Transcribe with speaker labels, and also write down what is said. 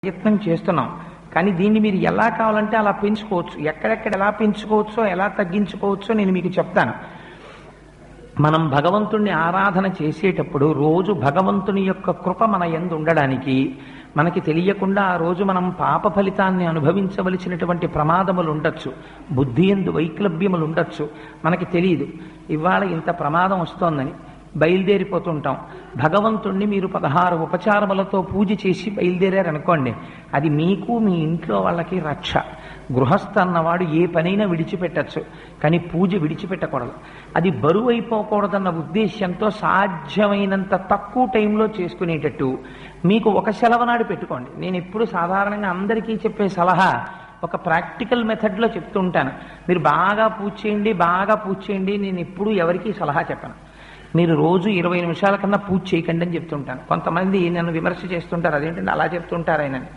Speaker 1: ప్రయత్నం చేస్తున్నాం. కానీ దీన్ని మీరు ఎలా కావాలంటే అలా పెంచుకోవచ్చు. ఎక్కడెక్కడ ఎలా పెంచుకోవచ్చో ఎలా తగ్గించుకోవచ్చో నేను మీకు చెప్తాను. మనం భగవంతుణ్ణి ఆరాధన చేసేటప్పుడు రోజు భగవంతుని యొక్క కృప మన యందు ఉండడానికి మనకి తెలియకుండా ఆ రోజు మనం పాప ఫలితాన్ని అనుభవించవలసినటువంటి ప్రమాదములు ఉండొచ్చు, బుద్ధి యందు వైక్లభ్యములు ఉండొచ్చు. మనకి తెలియదు ఇవాళ ఇంత ప్రమాదం వస్తోందని బయలుదేరిపోతుంటాం. భగవంతుణ్ణి మీరు 16 ఉపచారములతో పూజ చేసి బయలుదేరారనుకోండి, అది మీకు మీ ఇంట్లో వాళ్ళకి రక్ష. గృహస్థ అన్నవాడు ఏ పనైనా విడిచిపెట్టచ్చు, కానీ పూజ విడిచిపెట్టకూడదు. అది బరువు అయిపోకూడదన్న ఉద్దేశ్యంతో సాధ్యమైనంత తక్కువ టైంలో చేసుకునేటట్టు మీకు ఒక సెలవునాడు పెట్టుకోండి. నేను ఎప్పుడు సాధారణంగా అందరికీ చెప్పే సలహా ఒక ప్రాక్టికల్ మెథడ్లో చెప్తూ ఉంటాను. మీరు బాగా పూజ చేయండి. నేను ఎప్పుడు ఎవరికీ సలహా చెప్పను. మీరు రోజు 20 నిమిషాల కన్నా పూజ చేయకండి అని చెప్తుంటాను. కొంతమంది నన్ను విమర్శ చేస్తుంటారు, అదేంటంటే అలా చెప్తుంటారు ఆయనని.